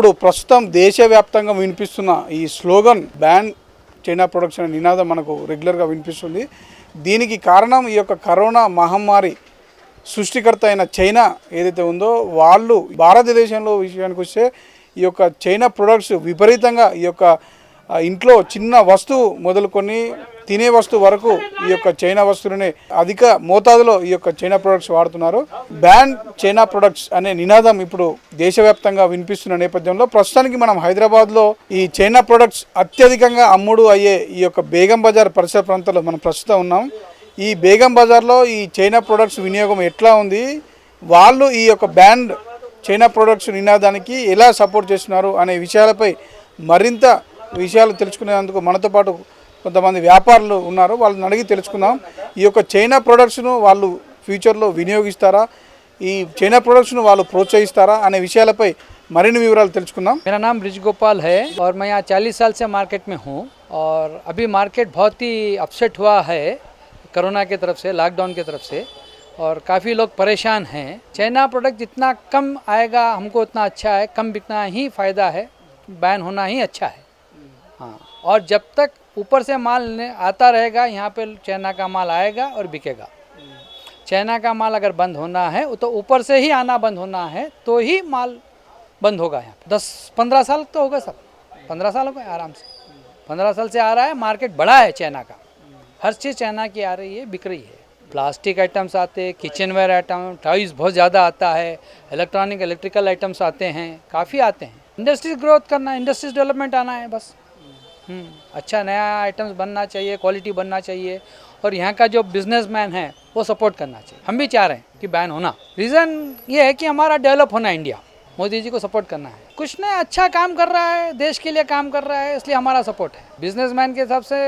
ఇప్పుడు ప్రస్తుతం దేశవ్యాప్తంగా వినిపిస్తున్న ఈ స్లోగన్ బ్యాన్ చైనా ప్రొడక్ట్స్ అనే నినాదం మనకు రెగ్యులర్గా వినిపిస్తుంది. దీనికి కారణం ఈ యొక్క కరోనా మహమ్మారి సృష్టికర్త అయిన చైనా ఏదైతే ఉందో వాళ్ళు భారతదేశంలో విషయానికి వస్తే ఈ యొక్క చైనా ప్రొడక్ట్స్ విపరీతంగా ఈ యొక్క ఇంట్లో చిన్న వస్తువు మొదలుకొని తినే వస్తువు వరకు ఈ యొక్క చైనా వస్తువులని అధిక మోతాదులో ఈ యొక్క చైనా ప్రొడక్ట్స్ వాడుతున్నారు. బ్యాన్ చైనా ప్రొడక్ట్స్ అనే నినాదం ఇప్పుడు దేశవ్యాప్తంగా వినిపిస్తున్న నేపథ్యంలో ప్రస్తుతానికి మనం హైదరాబాద్లో ఈ చైనా ప్రొడక్ట్స్ అత్యధికంగా అమ్ముడు అయ్యే ఈ యొక్క బేగం బజార్ పరిసర ప్రాంతాల్లో మనం ప్రస్తుతం ఉన్నాం. ఈ బేగం బజార్లో ఈ చైనా ప్రొడక్ట్స్ వినియోగం ఎట్లా ఉంది, వాళ్ళు ఈ యొక్క బ్యాండ్ చైనా ప్రొడక్ట్స్ నినాదానికి ఎలా సపోర్ట్ చేస్తున్నారు అనే విషయాలపై మరింత విషయాలు తెలుసుకునేందుకు మనతో పాటు కొంతమంది వ్యాపారులు ఉన్నారు. వాళ్ళని అడిగి తెలుసుకుందాం. ఈ యొక్క చైనా ప్రొడక్ట్స్ను వాళ్ళు ఫ్యూచర్లో వినియోగిస్తారా, ఈ చైనా ప్రొడక్ట్స్ను వాళ్ళు ప్రోత్సహిస్తారా అనే విషయాలపై మరిన్ని వివరాలు తెలుసుకుందాం. मेरा नाम ब्रिज गोपाल है और मैं यहाँ 40 साल से मार्केट में हूँ और अभी मार्केट बहुत ही अपसेट हुआ है कोरोना की तरफ से, लॉकडाउन की तरफ से, और काफ़ी लोग परेशान हैं. चाइना प्रोडक्ट जितना कम आएगा हमको उतना अच्छा है, कम बिकना ही फ़ायदा है, बैन होना ही अच्छा है. हाँ, और जब तक ऊपर से माल आता रहेगा यहाँ पे चाइना का माल आएगा और बिकेगा. चाइना का माल अगर बंद होना है तो ऊपर से ही आना बंद होना है तो ही माल बंद होगा. यहाँ 10-15 साल तो होगा सब, 15 साल हो गए आराम से. 15 साल से आ रहा है, मार्केट बड़ा है चाइना का, हर चीज़ चाइना की आ रही है, बिक रही है. प्लास्टिक आइटम्स आते हैं, किचन वेयर आइटम, टॉयज़ बहुत ज़्यादा आता है, इलेक्ट्रिकल आइटम्स आते हैं, काफ़ी आते हैं. इंडस्ट्रीज ग्रोथ करना, इंडस्ट्रीज डेवलपमेंट आना है बस. अच्छा नया आइटम्स बनना चाहिए, क्वालिटी बनना चाहिए, और यहाँ का जो बिजनेसमैन है वो सपोर्ट करना चाहिए. हम भी चाह रहे हैं कि बैन होना. रीज़न ये है कि हमारा डेवलप होना इंडिया, मोदी जी को सपोर्ट करना है. कुछ नहीं, अच्छा काम कर रहा है, देश के लिए काम कर रहा है, इसलिए हमारा सपोर्ट है. बिजनेसमैन के हिसाब से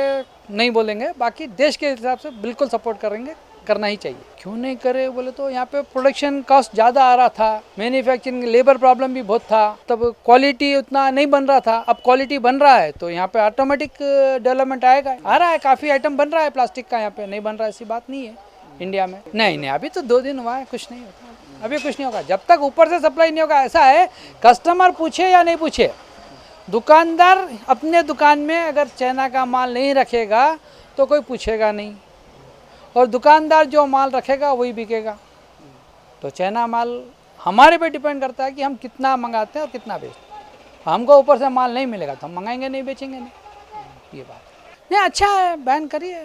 नहीं बोलेंगे, बाकी देश के हिसाब से बिल्कुल सपोर्ट करेंगे, करना ही चाहिए. क्यों नहीं करे बोले तो यहाँ पे प्रोडक्शन कॉस्ट ज़्यादा आ रहा था, मैन्युफैक्चरिंग लेबर प्रॉब्लम भी बहुत था, तब क्वालिटी उतना नहीं बन रहा था. अब क्वालिटी बन रहा है तो यहाँ पे ऑटोमेटिक डेवलपमेंट आएगा. आ रहा है, काफ़ी आइटम बन रहा है प्लास्टिक का, यहाँ पे नहीं बन रहा है ऐसी बात नहीं है इंडिया में. नहीं, अभी तो 2 दिन हुआ है, कुछ नहीं होता, अभी कुछ नहीं होगा जब तक ऊपर से सप्लाई नहीं होगा. ऐसा है, कस्टमर पूछे या नहीं पूछे, दुकानदार अपने दुकान में अगर चाइना का माल नहीं रखेगा तो कोई पूछेगा नहीं, और दुकानदार जो माल रखेगा वही बिकेगा. तो चाइना माल हमारे पे डिपेंड करता है कि हम कितना मंगाते हैं और कितना बेचते हैं. हमको ऊपर से माल नहीं मिलेगा तो हम मंगाएंगे नहीं, बेचेंगे नहीं. ये बात नहीं, अच्छा है, बैन करिए.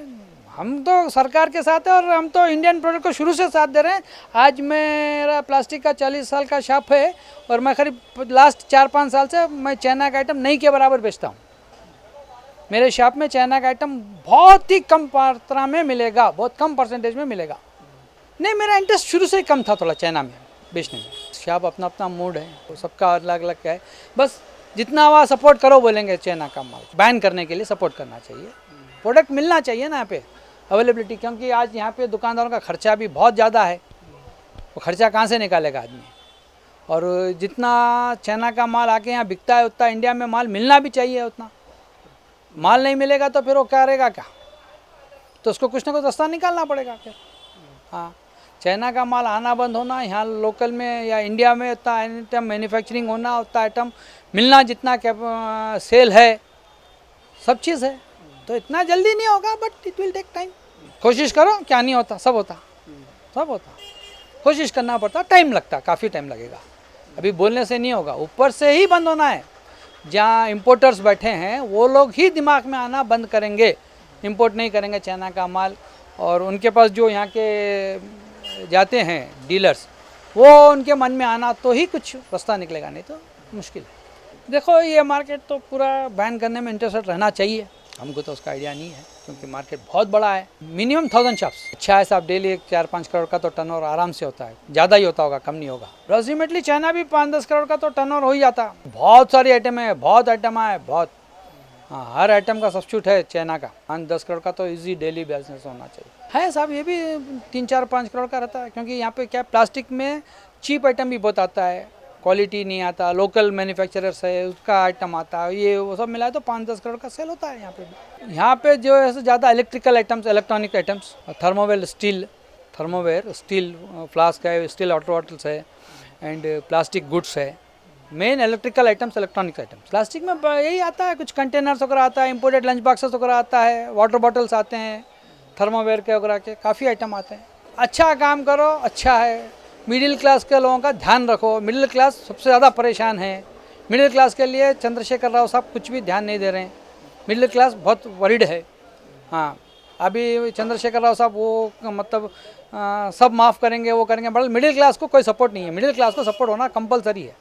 हम तो सरकार के साथ है और हम तो इंडियन प्रोडक्ट को शुरू से साथ दे रहे हैं. आज मेरा प्लास्टिक का 40 साल का शॉप है और मैं करीब लास्ट 4-5 साल से मैं चाइना का आइटम नहीं के बराबर बेचता हूँ. मेरे शॉप में चाइना का आइटम बहुत ही कम मात्रा में मिलेगा, बहुत कम परसेंटेज में मिलेगा. नहीं, मेरा इंटरेस्ट शुरू से ही कम था थोड़ा चाइना में बेचने में. शॉप अपना अपना मूड है, सबका अलग अलग है. बस जितना वहाँ सपोर्ट करो बोलेंगे चाइना का माल बैन करने के लिए सपोर्ट करना चाहिए. प्रोडक्ट मिलना चाहिए ना यहाँ पे, अवेलेबिलिटी, क्योंकि आज यहाँ पे दुकानदारों का खर्चा भी बहुत ज़्यादा है. वो खर्चा कहाँ से निकालेगा आदमी. और जितना चाइना का माल आके यहाँ बिकता है उतना इंडिया में माल मिलना भी चाहिए. उतना माल नहीं मिलेगा तो फिर वो क्या करेगा क्या, तो उसको कुछ ना कुछ रास्ता निकालना पड़ेगा फिर. हाँ, चाइना का माल आना बंद होना, यहाँ लोकल में या इंडिया में उतना आइटम मैन्युफैक्चरिंग होना, उतना आइटम मिलना, जितना सेल है, सब चीज़ है. तो इतना जल्दी नहीं होगा, but it will take time. कोशिश करो, क्या नहीं होता, सब होता, सब होता. कोशिश करना पड़ता, टाइम लगता, काफ़ी टाइम लगेगा. अभी बोलने से नहीं होगा, ऊपर से ही बंद होना है. जहाँ इम्पोर्टर्स बैठे हैं वो लोग ही दिमाग में आना बंद करेंगे, इंपोर्ट नहीं करेंगे चाइना का माल. और उनके पास जो यहाँ के जाते हैं डीलर्स, वो उनके मन में आना तो ही कुछ रास्ता निकलेगा, नहीं तो मुश्किल है. देखो, ये मार्केट तो पूरा बैन करने में इंटरेस्टेड रहना चाहिए. हमको तो उसका आइडिया नहीं है क्योंकि मार्केट बहुत बड़ा है. Minimum 1000 shops. अच्छा है साहब, डेली 4-5 करोड़ का तो टर्नओवर आराम से होता है. ज़्यादा ही होता होगा, कम नहीं होगा. अल्टीमेटली चाइना भी 5-10 करोड़ का तो टर्नओवर हो ही जाता. बहुत सारी आइटम है, बहुत आइटम है, बहुत. हाँ, हर आइटम का सब्स्टिट्यूट है चाइना का. 5-10 करोड़ का तो इजी डेली बिजनेस होना चाहिए. है साहब, ये भी 3-4-5 करोड़ का रहता है, क्योंकि यहाँ पे क्या प्लास्टिक में चीप आइटम भी बहुत आता है, क्वालिटी नहीं आता, लोकल मैन्युफैक्चरर्स है उसका आइटम आता है, ये वो सब मिलाए तो 5-10 करोड़ का सेल होता है यहाँ पे. यहाँ पे जो है ज़्यादा electrical items, electronic items, thermowell steel flask है, स्टील वाटर बॉटल्स है, एंड प्लास्टिक गुड्स है, main electrical items, electronics items. Plastic में यही आता है, कुछ कंटेनर्स वगैरह आता है, इंपोर्टेड लंच बॉक्सेस वगैरह आता है, वाटर बॉटल्स आते हैं, थर्मोवेयर के वगैरह के काफ़ी आइटम आते हैं। अच्छा काम करो, अच्छा है। मिडिल क्लास के लोगों का ध्यान रखो। मिडिल क्लास सबसे ज़्यादा परेशान है। मिडिल क्लास के लिए चंद्रशेखर राव साहब कुछ भी ध्यान नहीं दे रहे हैं। मिडिल क्लास बहुत वरीड है। हाँ, अभी चंद्रशेखर राव साहब वो मतलब सब माफ़ करेंगे, वो करेंगे, बट मिडिल क्लास को कोई सपोर्ट नहीं है। मिडिल क्लास को सपोर्ट होना कंपलसरी है।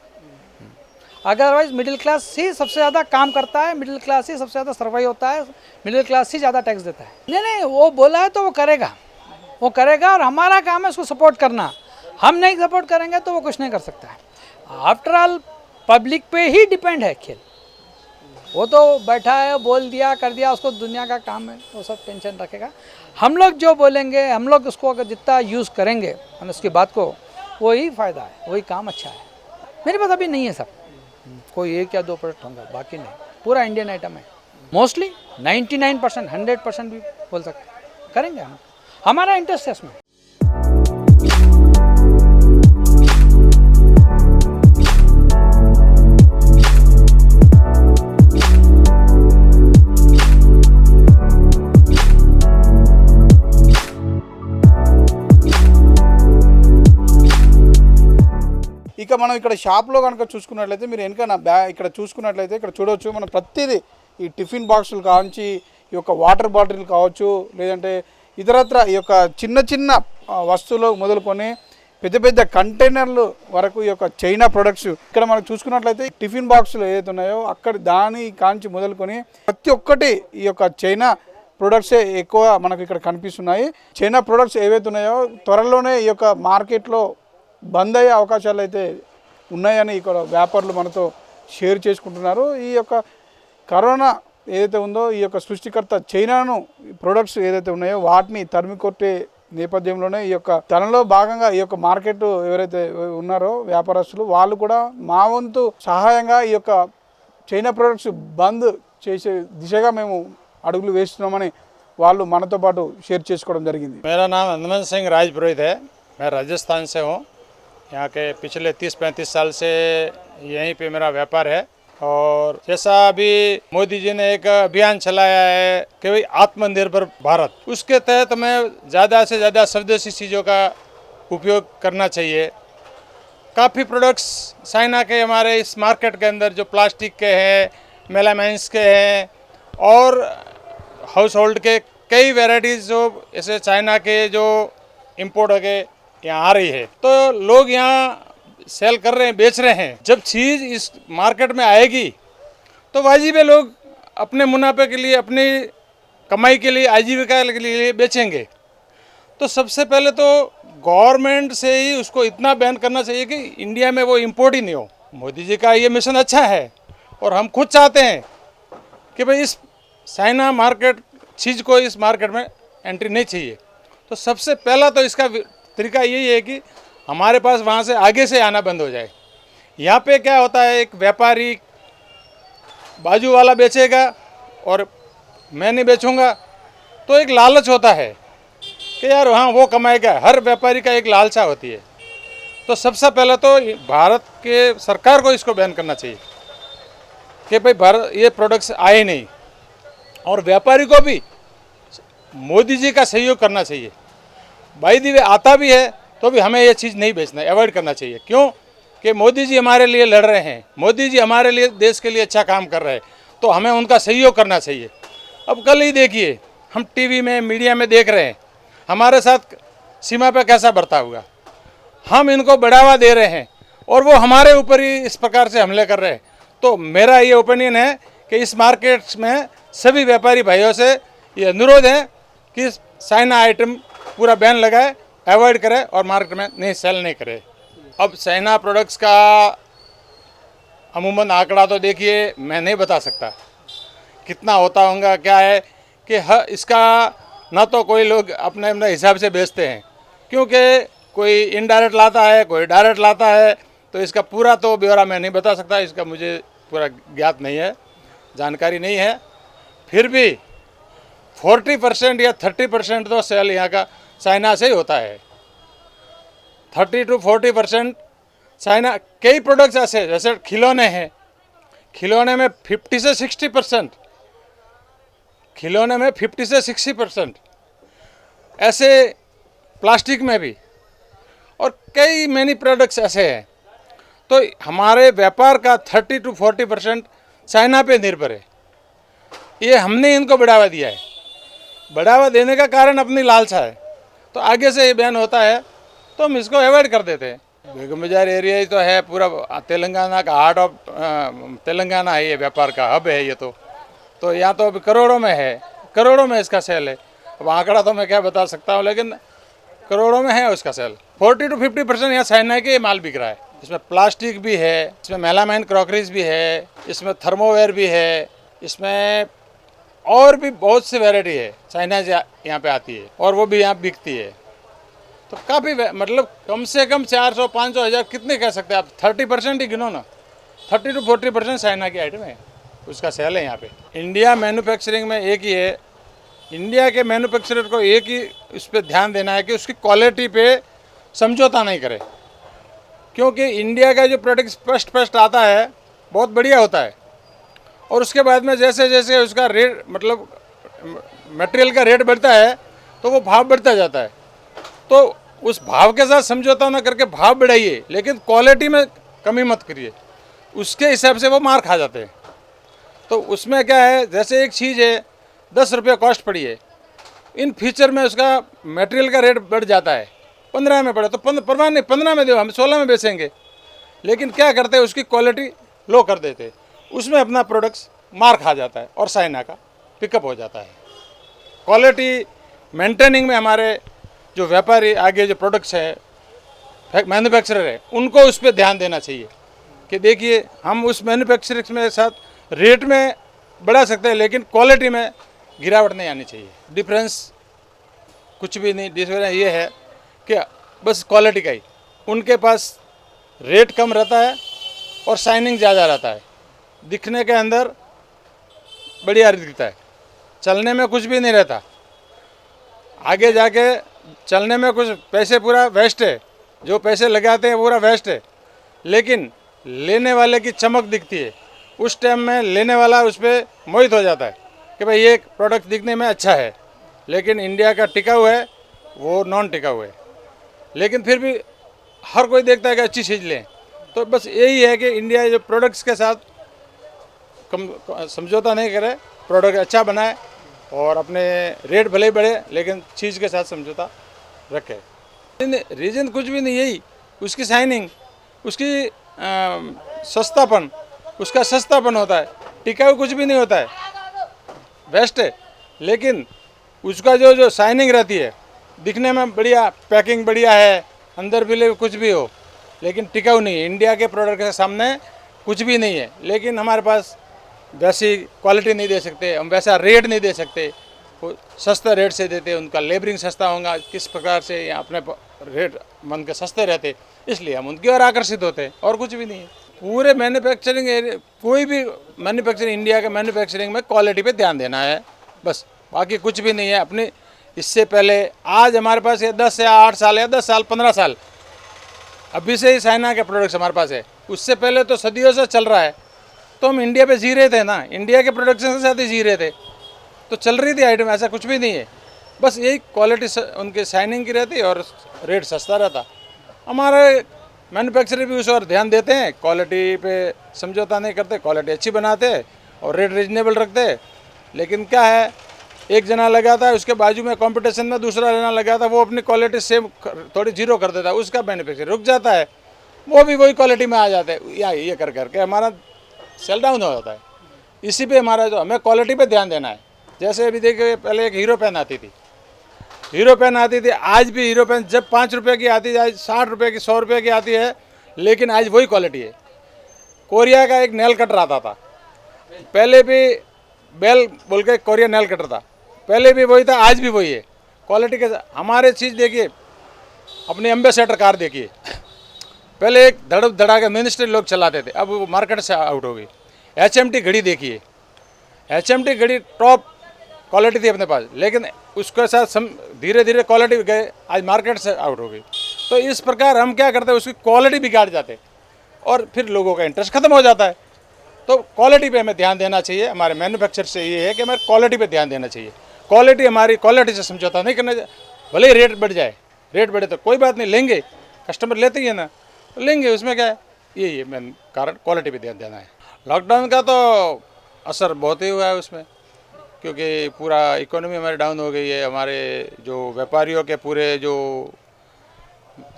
अदरवाइज मिडिल क्लास ही सबसे ज़्यादा काम करता है, मिडिल क्लास ही सबसे ज़्यादा सर्वाइव होता है, मिडिल क्लास ही ज़्यादा टैक्स देता है। नहीं नहीं, वो बोला है तो वो करेगा, वो करेगा, और हमारा काम है उसको सपोर्ट करना। हम नहीं सपोर्ट करेंगे तो वो कुछ नहीं कर सकता है। आफ्टर ऑल पब्लिक पे ही डिपेंड है खेल। वो तो बैठा है, बोल दिया, कर दिया, उसको दुनिया का काम है, वो सब टेंशन रखेगा। हम लोग जो बोलेंगे, हम लोग उसको अगर जितना यूज़ करेंगे हम उसकी बात को, वही फ़ायदा है, वही काम अच्छा है। मेरे पास अभी नहीं है सब, कोई 1 या 2 प्रोडक्ट होंगे, बाकी नहीं, पूरा इंडियन आइटम है। मोस्टली 99%, 100% भी बोल सकते करेंगे हम, हमारा इंटरेस्ट है इसमें। ఇక మనం ఇక్కడ షాప్లో కనుక చూసుకున్నట్లయితే, మీరు వెనక ఇక్కడ చూసుకున్నట్లయితే ఇక్కడ చూడవచ్చు, మనం ప్రతిదీ ఈ టిఫిన్ బాక్సులు కావచ్చు, ఈ యొక్క వాటర్ బాటిల్ కావచ్చు, లేదంటే ఇతరత్ర ఈ యొక్క చిన్న చిన్న వస్తువులు మొదలుకొని పెద్ద పెద్ద కంటైనర్లు వరకు ఈ యొక్క చైనా ప్రొడక్ట్స్ ఇక్కడ మనం చూసుకున్నట్లయితే టిఫిన్ బాక్సులు ఏదైతే ఉన్నాయో అక్కడ దాని కాంచి మొదలుకొని ప్రతి ఒక్కటి ఈ యొక్క చైనా ప్రొడక్ట్సే ఎక్కువ మనకు ఇక్కడ కనిపిస్తున్నాయి. చైనా ప్రొడక్ట్స్ ఏవైతే ఉన్నాయో త్వరలోనే ఈ యొక్క మార్కెట్లో బంద్ అయ్యే అవకాశాలు అయితే ఉన్నాయని ఇక్కడ వ్యాపారులు మనతో షేర్ చేసుకుంటున్నారు. ఈ యొక్క కరోనా ఏదైతే ఉందో, ఈ యొక్క సృష్టికర్త చైనాను ప్రొడక్ట్స్ ఏదైతే ఉన్నాయో వాటిని తరిమి కొట్టే నేపథ్యంలోనే ఈ యొక్క తనలో భాగంగా ఈ యొక్క మార్కెట్ ఎవరైతే ఉన్నారో వ్యాపారస్తులు, వాళ్ళు కూడా మా వంతు సహాయంగా ఈ యొక్క చైనా ప్రొడక్ట్స్ బంద్ చేసే దిశగా మేము అడుగులు వేస్తున్నామని వాళ్ళు మనతో పాటు షేర్ చేసుకోవడం జరిగింది. मेरा नाम हनुमंत सिंह राजपुरोहित है। मैं राजस्थान से हूँ। यहाँ के पिछले 30-35 साल से यहीं पे मेरा व्यापार है। और जैसा अभी मोदी जी ने एक अभियान चलाया है कि भाई आत्मनिर्भर भारत, उसके तहत हमें ज़्यादा से ज़्यादा स्वदेशी चीज़ों का उपयोग करना चाहिए। काफ़ी प्रोडक्ट्स चाइना के हमारे इस मार्केट के अंदर जो प्लास्टिक के हैं, मेलामाइंस के हैं और हाउस होल्ड के कई वेराइटीज़ जो ऐसे चाइना के जो इम्पोर्ट हो गए यहाँ आ रही है, तो लोग यहाँ सेल कर रहे हैं, बेच रहे हैं। जब चीज़ इस मार्केट में आएगी तो वाजिब लोग अपने मुनाफे के लिए, अपनी कमाई के लिए, आजीविका के लिए बेचेंगे। तो सबसे पहले तो गवर्नमेंट से ही उसको इतना बैन करना चाहिए कि इंडिया में वो इम्पोर्ट ही नहीं हो। मोदी जी का ये मिशन अच्छा है और हम खुद चाहते हैं कि भाई इस चाइना मार्केट चीज़ को इस मार्केट में एंट्री नहीं चाहिए। तो सबसे पहला तो इसका तरीका यही है कि हमारे पास वहाँ से आगे से आना बंद हो जाए। यहाँ पे क्या होता है, एक व्यापारी बाजू वाला बेचेगा और मैं नहीं बेचूंगा, तो एक लालच होता है कि यार हाँ वो कमाएगा। हर व्यापारी का एक लालसा होती है। तो सबसे पहले तो भारत के सरकार को इसको बैन करना चाहिए कि भाई भारत ये प्रोडक्ट्स आए नहीं, और व्यापारी को भी मोदी जी का सहयोग करना चाहिए। भाई दी वे आता भी है तो भी हमें ये चीज़ नहीं बेचना, अवॉइड करना चाहिए। क्यों कि मोदी जी हमारे लिए लड़ रहे हैं, मोदी जी हमारे लिए देश के लिए अच्छा काम कर रहे हैं, तो हमें उनका सहयोग करना चाहिए। अब कल ही देखिए, हम टीवी में, मीडिया में देख रहे हैं हमारे साथ सीमा पर कैसा बर्ताव हुआ। हम इनको बढ़ावा दे रहे हैं और वो हमारे ऊपर ही इस प्रकार से हमले कर रहे हैं। तो मेरा ये ओपिनियन है कि इस मार्केट में सभी व्यापारी भाइयों से ये अनुरोध है कि चाइना आइटम पूरा बैन लगाए, अवॉइड करे और मार्केट में नहीं सेल नहीं करे। अब चाइना प्रोडक्ट्स का अमूमन आंकड़ा तो देखिए मैं नहीं बता सकता कितना होता होगा, क्या है कि इसका ना तो कोई लोग अपने अपने हिसाब से बेचते हैं, क्योंकि कोई इनडायरेक्ट लाता है, कोई डायरेक्ट लाता है। तो इसका पूरा तो ब्यौरा मैं नहीं बता सकता, इसका मुझे पूरा ज्ञात नहीं है, जानकारी नहीं है। फिर भी 40% या 30% तो सेल यहाँ का चाइना से ही होता है। 30 to 40% चाइना कई प्रोडक्ट्स ऐसे जैसे खिलौने हैं, खिलौने में 50 से 60%, खिलौने में 50 से 60%, ऐसे प्लास्टिक में भी, और कई मैनी प्रोडक्ट्स ऐसे हैं। तो हमारे व्यापार का 30 to 40% चाइना पे निर्भर है। ये हमने इनको बढ़ावा दिया है। बढ़ावा देने का कारण अपनी लालसा है। तो आगे से ये बैन होता है तो हम इसको अवॉइड कर देते हैं। बेगम बाजार एरिया ही तो है पूरा तेलंगाना का हार्ट ऑफ तेलंगाना है, ये व्यापार का हब है ये तो यहाँ तो अभी करोड़ों में है, करोड़ों में इसका सेल है। अब आंकड़ा तो मैं क्या बता सकता हूँ, लेकिन करोड़ों में है उसका सेल। 40 to 50% यहाँ चाइना के माल बिक रहा है। इसमें प्लास्टिक भी है, इसमें मेलामाइन क्रॉकरीज भी है, इसमें थर्मोवेयर भी है, इसमें और भी बहुत सी वैरायटी है चाइना से यहाँ पे आती है और वो भी यहाँ बिकती है। तो काफ़ी मतलब कम से कम 400, 500, 1000 कितने कह सकते हैं आप, 30% ही गिनो ना, 30 to 40% चाइना की आइटम है, उसका सेल है यहाँ पे। इंडिया मैन्युफैक्चरिंग में एक ही है, इंडिया के मैन्युफैक्चरर को एक ही उस पर ध्यान देना है कि उसकी क्वालिटी पे समझौता नहीं करे, क्योंकि इंडिया का जो प्रोडक्ट फर्स्ट आता है बहुत बढ़िया होता है, और उसके बाद में जैसे जैसे उसका रेट मतलब मटेरियल का रेट बढ़ता है तो वो भाव बढ़ता जाता है। तो उस भाव के साथ समझौता ना करके भाव बढ़ाइए, लेकिन क्वालिटी में कमी मत करिए, उसके हिसाब से वो मार खा जाते हैं। तो उसमें क्या है, जैसे एक चीज़ है 10 रुपये कॉस्ट पड़ी है, इन फ्यूचर में उसका मटेरियल का रेट बढ़ जाता है, 15 में पड़े तो परवाह नहीं, 15 में दो, हम 16 में बेचेंगे। लेकिन क्या करते हैं, उसकी क्वालिटी लो कर देते, उसमें अपना प्रोडक्ट्स मार खा जाता है और चाइना का पिकअप हो जाता है। क्वालिटी मेंटेनिंग में हमारे जो व्यापारी आगे जो प्रोडक्ट्स है मैन्युफैक्चरर है, उनको उस पर ध्यान देना चाहिए कि देखिए हम उस मैन्युफैक्चरिंग में साथ रेट में बढ़ा सकते हैं, लेकिन क्वालिटी में गिरावट नहीं आनी चाहिए। डिफरेंस कुछ भी नहीं, डिफरेंस ये है कि बस क्वालिटी का ही, उनके पास रेट कम रहता है और शाइनिंग ज़्यादा रहता है, दिखने के अंदर बढ़िया दिखता है, चलने में कुछ भी नहीं रहता, आगे जाके चलने में कुछ पैसे पूरा वेस्ट है, जो पैसे लगाते हैं पूरा वेस्ट है, लेकिन लेने वाले की चमक दिखती है। उस टाइम में लेने वाला उस पर मोहित हो जाता है कि भाई ये प्रोडक्ट दिखने में अच्छा है, लेकिन इंडिया का टिकाऊ है, वो नॉन टिकाऊ है, लेकिन फिर भी हर कोई देखता है कि अच्छी चीज़ लें। तो बस यही है कि इंडिया जो प्रोडक्ट्स के साथ कम समझौता नहीं करे, प्रोडक्ट अच्छा बनाए और अपने रेट भले ही बढ़े, लेकिन चीज़ के साथ समझौता रखे। रीज़न कुछ भी नहीं, यही उसकी शाइनिंग, उसकी सस्तापन, उसका सस्तापन होता है, टिकाऊ कुछ भी नहीं होता है, बेस्ट है, लेकिन उसका जो शाइनिंग रहती है, दिखने में बढ़िया, पैकिंग बढ़िया है, अंदर भी कुछ भी हो, लेकिन टिकाऊ नहीं है। इंडिया के प्रोडक्ट के सामने कुछ भी नहीं है, लेकिन हमारे पास वैसी क्वालिटी नहीं दे सकते, हम वैसा रेट नहीं दे सकते, वो सस्ते रेट से देते, उनका लेबरिंग सस्ता होगा, किस प्रकार से या अपने रेट मन के सस्ते रहते, इसलिए हम उनकी ओर आकर्षित होते हैं, और कुछ भी नहीं है। पूरे मैन्युफैक्चरिंग कोई भी मैन्युफैक्चरिंग, इंडिया के मैन्युफैक्चरिंग में क्वालिटी पे ध्यान देना है बस, बाकी कुछ भी नहीं है। अपने इससे पहले आज हमारे पास ये 10 या 8 साल या 10 साल 15 साल अभी से ही चाइना के प्रोडक्ट्स हमारे पास है, उससे पहले तो सदियों से चल रहा है। तो हम इंडिया पे जी रहे थे ना, इंडिया के प्रोडक्शन के साथ ही जी रहे थे, तो चल रही थी आइटम, ऐसा कुछ भी नहीं है। बस यही क्वालिटी उनकी शाइनिंग की रहती और रेट सस्ता रहता। हमारे मैन्युफैक्चरर भी उस और ध्यान देते हैं, क्वालिटी पे समझौता नहीं करते, क्वालिटी अच्छी बनाते और रेट रीजनेबल रखते। लेकिन क्या है, एक जना लगाता है, उसके बाजू में कंपटीशन में दूसरा जना लगाता है, वो अपनी क्वालिटी सेम थोड़ी जीरो कर देता है, उसका मैन्युफैक्चर रुक जाता है, वो भी वही क्वालिटी में आ जाते हैं, या ये कर करके हमारा सेल डाउन हो जाता है। इसी पे हमारा जो हमें क्वालिटी पे ध्यान देना है। जैसे अभी देखिए, पहले एक हीरो पेन आती थी, हीरो पेन आती थी, आज भी हीरो पेन जब 5 रुपये की आती है, आज 60 रुपये की, 100 रुपये की आती है, लेकिन आज वही क्वालिटी है। कोरिया का एक नेल कटर आता था, पहले भी बेल बोल के कोरिया नेल कटर था, पहले भी वही था, आज भी वही है क्वालिटी के। हमारे चीज़ देखिए, अपनी एम्बेसडर कार देखिए, पहले एक धड़क धड़ा के मिनिस्ट्री लोग चलाते थे, अब वो मार्केट से आउट हो गई। HMT घड़ी देखिए, HMT घड़ी टॉप क्वालिटी थी अपने पास, लेकिन उसके साथ धीरे धीरे क्वालिटी गए, आज मार्केट से आउट हो गई। तो इस प्रकार हम क्या करते हैं, उसकी क्वालिटी बिगाड़ जाते हैं और फिर लोगों का इंटरेस्ट खत्म हो जाता है। तो क्वालिटी पे हमें ध्यान देना चाहिए। हमारे मैन्युफैक्चर से ये है कि हमारे क्वालिटी पे ध्यान देना चाहिए। क्वालिटी, हमारी क्वालिटी से समझौता नहीं करना चाहिए। भले ही रेट बढ़ जाए, रेट बढ़े तो कोई बात नहीं, लेंगे, कस्टमर लेते ही है ना, तो लेंगे, उसमें क्या है। यही है मेन कारण, क्वालिटी पे ध्यान देना है। लॉकडाउन का तो असर बहुत ही हुआ है उसमें, क्योंकि पूरा इकोनॉमी हमारी डाउन हो गई है। हमारे जो व्यापारियों के पूरे जो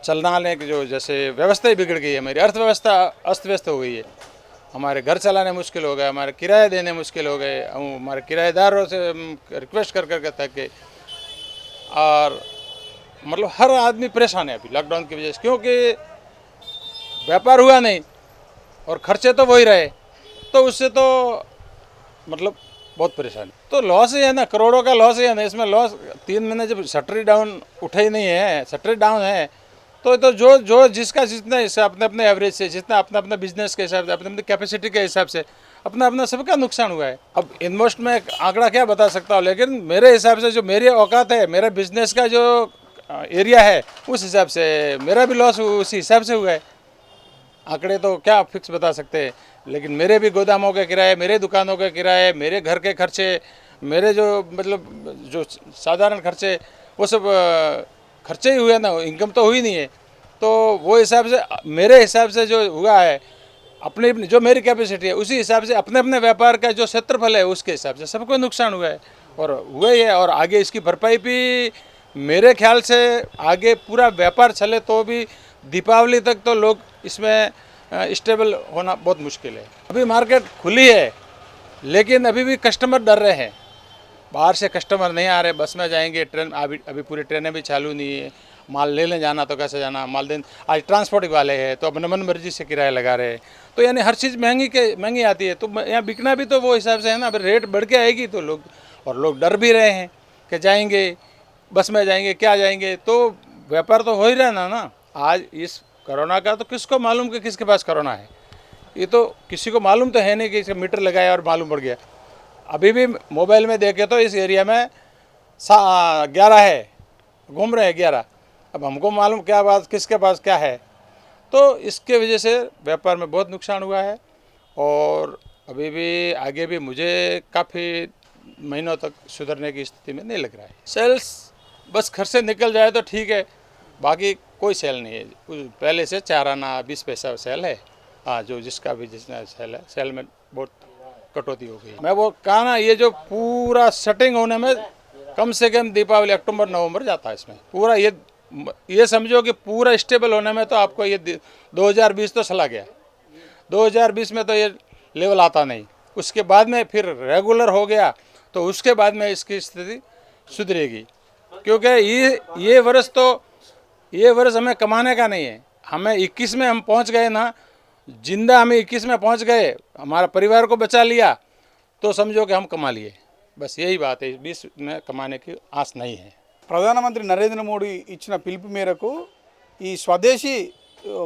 चलने की जो जैसे व्यवस्था ही बिगड़ गई है, हमारी अर्थव्यवस्था अस्त व्यस्त हो गई है। हमारे घर चलाने मुश्किल हो गए, हमारे किराए देने मुश्किल हो गए, हमारे किराएदारों से रिक्वेस्ट कर कर थक गए और मतलब हर आदमी परेशान है अभी लॉकडाउन की वजह से, क्योंकि व्यापार हुआ नहीं और खर्चे तो वही रहे, तो उससे तो मतलब बहुत परेशानी। तो लॉस ही है ना, करोड़ों का लॉस ही है ना इसमें। लॉस 3 महीने जब शटर डाउन उठा ही नहीं है, शटर डाउन है, तो जो जिसका जितना हिसाब, अपने अपने एवरेज से, जितना अपना अपना बिजनेस के हिसाब से, अपने अपने कैपेसिटी के हिसाब से अपना अपना सबका नुकसान हुआ है। अब इन्वेस्ट में आंकड़ा क्या बता सकता हूँ, लेकिन मेरे हिसाब से जो मेरी औकात है, मेरा बिजनेस का जो एरिया है, उस हिसाब से मेरा भी लॉस उसी हिसाब से हुआ है। आंकड़े तो क्या फिक्स बता सकते हैं, लेकिन मेरे भी गोदामों के किराए, मेरे दुकानों के किराए, मेरे घर के खर्चे, मेरे जो मतलब जो साधारण खर्चे, वो सब खर्चे ही हुए ना, इनकम तो हुई नहीं है। तो वो हिसाब से मेरे हिसाब से जो हुआ है, अपनी जो मेरी कैपेसिटी है उसी हिसाब से, अपने अपने व्यापार का जो क्षेत्रफल है उसके हिसाब से सबको नुकसान हुआ है और हुआ ही है। और आगे इसकी भरपाई भी मेरे ख्याल से आगे पूरा व्यापार चले तो भी दीपावली तक तो लोग इसमें स्टेबल होना बहुत मुश्किल है। अभी मार्केट खुली है, लेकिन अभी भी कस्टमर डर रहे हैं। बाहर से कस्टमर नहीं आ रहे, बस में जाएंगे, ट्रेन अभी पूरी ट्रेनें भी चालू नहीं है। माल लेने जाना तो कैसे जाना, माल देने, आज ट्रांसपोर्ट वाले हैं तो अपने मन मर्जी से किराया लगा रहे हैं। तो यानी हर चीज़ महंगी आती है, तो यहाँ बिकना भी तो वो हिसाब से है ना। अगर रेट बढ़ के आएगी तो लोग डर भी रहे हैं कि जाएंगे, बस में जाएंगे, क्या जाएंगे, तो व्यापार तो हो ही रहा ना। आज इस कोरोना का तो किसको मालूम कि किसके पास कोरोना है, ये तो किसी को मालूम तो है नहीं कि इसका मीटर लगाया और मालूम पड़ गया। अभी भी मोबाइल में देखे तो इस एरिया में 11 है, घूम रहे हैं 11। अब हमको मालूम क्या बात किसके पास क्या है, तो इसके वजह से व्यापार में बहुत नुकसान हुआ है। और अभी भी आगे भी मुझे काफ़ी महीनों तक सुधरने की स्थिति में नहीं लग रहा है। सेल्स बस घर से निकल जाए तो ठीक है, बाकी कोई सेल नहीं है। पहले से 4 आना 20 पैसा सेल है। हाँ, जो जिसका भी जितना सेल है, सेल में बहुत कटौती हो गई। मैं वो कहा ना, ये जो पूरा सेटिंग होने में कम से कम दीपावली अक्टूबर नवंबर जाता है इसमें पूरा। ये समझो कि पूरा स्टेबल होने में तो आपको ये 2020 तो चला गया, 2020 में तो ये लेवल आता नहीं। उसके बाद में फिर रेगुलर हो गया तो उसके बाद में इसकी स्थिति सुधरेगी, क्योंकि ये वर्ष हमें कमाने का नहीं है। हमें 21 में हम पहुंच गए ना, जिंदा हमें 21 में पहुंच गए, हमारा परिवार को बचा लिया तो समझो कि हम कमा लिए। बस यही बात है, 20 में कमाने की आस नहीं है। ప్రధానమంత్రి నరేంద్ర మోడీ ఇచ్చిన పిలుపు మేరకు ఈ స్వదేశీ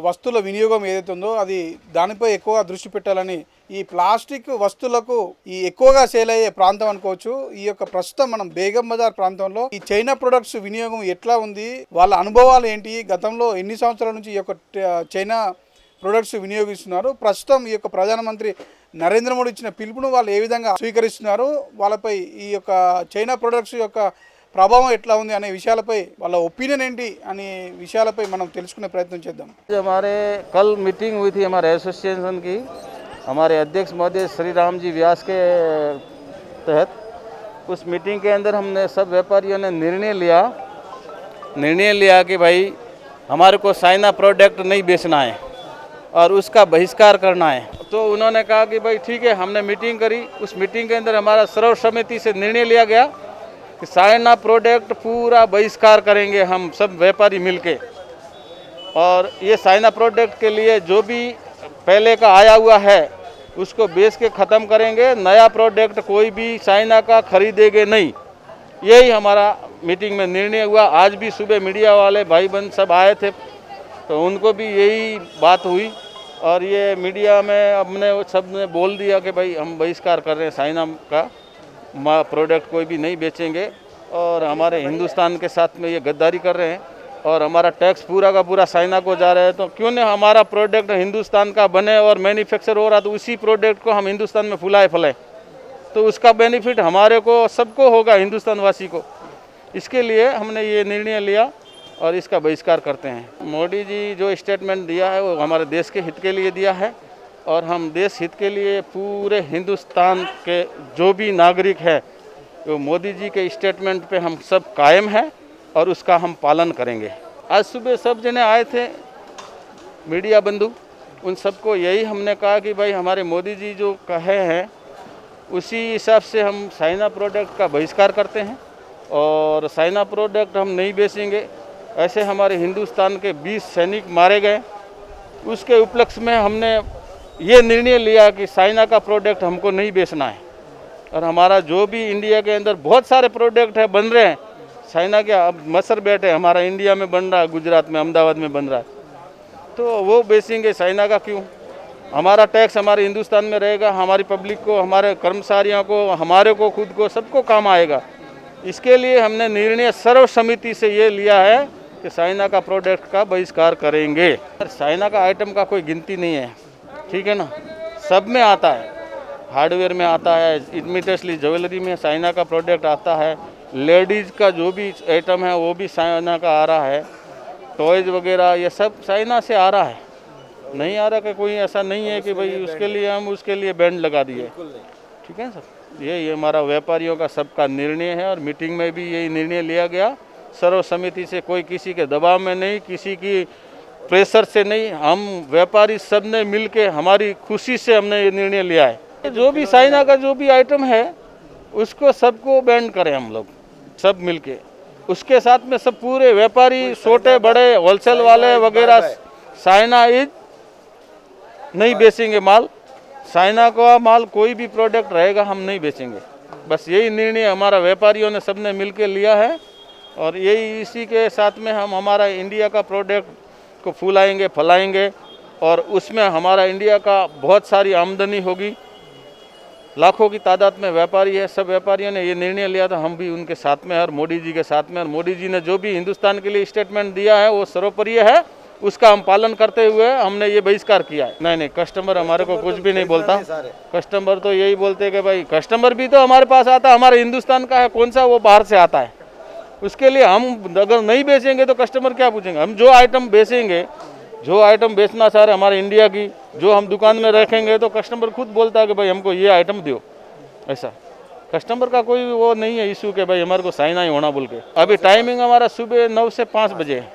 వస్తువుల వినియోగం ఏదైతే ఉందో అది దానిపై ఎక్కువగా దృష్టి పెట్టాలని, ఈ ప్లాస్టిక్ వస్తువులకు ఈ ఎక్కువగా సేల్ అయ్యే ప్రాంతం అనుకోవచ్చు. ఈ యొక్క ప్రస్తుతం మనం బేగం బజార్ ప్రాంతంలో ఈ చైనా ప్రొడక్ట్స్ వినియోగం ఎట్లా ఉంది, వాళ్ళ అనుభవాలు ఏంటి, గతంలో ఎన్ని సంవత్సరాల నుంచి ఈ యొక్క చైనా ప్రొడక్ట్స్ వినియోగిస్తున్నారు, ప్రస్తుతం ఈ యొక్క ప్రధానమంత్రి నరేంద్ర మోడీ ఇచ్చిన పిలుపును వాళ్ళు ఏ విధంగా స్వీకరిస్తున్నారు, వాళ్ళపై ఈ యొక్క చైనా ప్రొడక్ట్స్ యొక్క ప్రభావం ఎట్లా ఉంది అనే విషయాలపై వాళ్ళ ఒపీనియన్ ఏంటి అనే విషయాలపై మనం తెలుసుకునే ప్రయత్నం చేద్దాం. हमारे कल मीटिंग हुई थी हमारे एसोसिएशन की, हमारे अध्यक्ष महोदय श्री राम जी व्यास के तहत. उस मीटिंग के अंदर हमने सब व्यापारियों ने निर्णय लिया कि भाई हमारे को चाइना प्रोडक्ट नहीं बेचना है और उसका बहिष्कार करना है. तो उन्होंने कहा कि भाई ठीक है, हमने मीटिंग करी. उस मीटिंग के अंदर हमारा सर्वसम्मति से निर्णय लिया गया कि चाइना प्रोडक्ट पूरा बहिष्कार करेंगे हम सब व्यापारी मिलके. और ये चाइना प्रोडक्ट के लिए जो भी पहले का आया हुआ है उसको बेच के ख़त्म करेंगे. नया प्रोडक्ट कोई भी चाइना का खरीदेंगे नहीं. यही हमारा मीटिंग में निर्णय हुआ. आज भी सुबह मीडिया वाले भाई बहन सब आए थे तो उनको भी यही बात हुई और ये मीडिया में हमने सब ने बोल दिया कि भाई हम बहिष्कार कर रहे हैं, चाइना का प्रोडक्ट कोई भी नहीं बेचेंगे और हमारे हिंदुस्तान के साथ में ये गद्दारी कर रहे हैं. और हमारा टैक्स पूरा का पूरा चाइना को जा रहा है, तो क्यों नहीं हमारा प्रोडक्ट हिंदुस्तान का बने और मैन्युफैक्चर हो रहा तो उसी प्रोडक्ट को हम हिंदुस्तान में फैलाएं, तो उसका बेनिफिट हमारे को सबको होगा, हिंदुस्तान वासी को। इसके लिए हमने ये निर्णय लिया और इसका बहिष्कार करते हैं। मोदी जी जो स्टेटमेंट दिया है वो हमारे देश के हित के लिए दिया है और हम देश हित के लिए पूरे हिंदुस्तान के जो भी नागरिक है वो मोदी जी के स्टेटमेंट पे हम सब कायम हैं और उसका हम पालन करेंगे। आज सुबह सब जने आए थे मीडिया बंधु, उन सबको यही हमने कहा कि भाई हमारे मोदी जी जो कहे हैं उसी हिसाब से हम चाइना प्रोडक्ट का बहिष्कार करते हैं और चाइना प्रोडक्ट हम नहीं बेचेंगे। ऐसे हमारे हिंदुस्तान के 20 सैनिक मारे गए, उसके उपलक्ष्य में हमने ये निर्णय लिया कि चाइना का प्रोडक्ट हमको नहीं बेचना है और हमारा जो भी इंडिया के अंदर बहुत सारे प्रोडक्ट है बन रहे हैं चाइना के, अब मसर बैट है हमारा इंडिया में बन रहा है, गुजरात में अहमदाबाद में बन रहा है, तो वो बेचेंगे चाइना का क्यों। हमारा टैक्स हमारे हिंदुस्तान में रहेगा, हमारी पब्लिक को, हमारे कर्मचारियों को, हमारे को, खुद को, सबको काम आएगा। इसके लिए हमने निर्णय सर्वसम्मति से ये लिया है कि चाइना का प्रोडक्ट का बहिष्कार करेंगे। चाइना का आइटम का कोई गिनती नहीं है, ठीक है ना, सब में आता है, हार्डवेयर में आता है, इमिटेशली ज्वेलरी में चाइना का प्रोडक्ट आता है, लेडीज़ का जो भी आइटम है वो भी चाइना का आ रहा है, टॉयज वगैरह ये सब चाइना से आ रहा है, नहीं आ रहा कि कोई ऐसा नहीं है कि भाई उसके लिए हम उसके लिए बैंड लगा दिए, ठीक है सर। ये हमारा व्यापारियों का सबका निर्णय है और मीटिंग में भी यही निर्णय लिया गया सर्वसम्मति से, कोई किसी के दबाव में नहीं, किसी की प्रेशर से नहीं, हम व्यापारी सब ने मिल के हमारी खुशी से हमने ये निर्णय लिया है। जो भी चाइना का जो भी आइटम है उसको सबको बैन करें हम लोग सब मिलके, उसके साथ में सब पूरे व्यापारी छोटे बड़े होलसेल वाले वगैरह चाइना इज नहीं बेचेंगे माल, चाइना का माल कोई भी प्रोडक्ट रहेगा हम नहीं बेचेंगे। बस यही निर्णय हमारा व्यापारियों ने सबने मिलके लिया है और यही इसी के साथ में हम हमारा इंडिया का प्रोडक्ट को फुलाएंगे फैलाएंगे और उसमें हमारा इंडिया का बहुत सारी आमदनी होगी। लाखों की तादाद में व्यापारी है, सब व्यापारियों ने ये निर्णय लिया था, हम भी उनके साथ में और मोदी जी के साथ में, और मोदी जी ने जो भी हिंदुस्तान के लिए स्टेटमेंट दिया है वो सर्वोपरि है, उसका हम पालन करते हुए हमने ये बहिष्कार किया है। नहीं, कस्टमर हमारे को कुछ भी नहीं बोलता, कस्टमर तो यही बोलते कि भाई कस्टमर भी तो हमारे पास आता है, हमारे हिंदुस्तान का है, कौन सा वो बाहर से आता है, उसके लिए हम अगर नहीं बेचेंगे तो कस्टमर क्या पूछेंगे। हम जो आइटम बेचेंगे, जो आइटम बेचना चाह रहे हमारे इंडिया की, जो हम दुकान में रखेंगे तो कस्टमर खुद बोलता है कि भाई हमको ये आइटम दो, ऐसा कस्टमर का कोई वो नहीं है इशू के भाई हमारे को चाइना ही होना बोल के। अभी टाइमिंग हमारा सुबह 9 से 5 बजे है,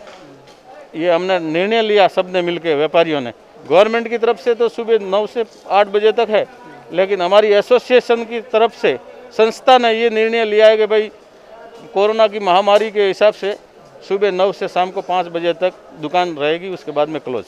ये हमने निर्णय लिया सब ने मिल के, व्यापारियों ने। गवर्नमेंट की तरफ से तो सुबह 9 से 8 बजे तक है, लेकिन हमारी एसोसिएशन की तरफ से संस्था ने ये निर्णय लिया है कि भाई कोरोना की महामारी के हिसाब से सुबह 9 से शाम को 5 बजे तक दुकान रहेगी, उसके बाद में क्लोज।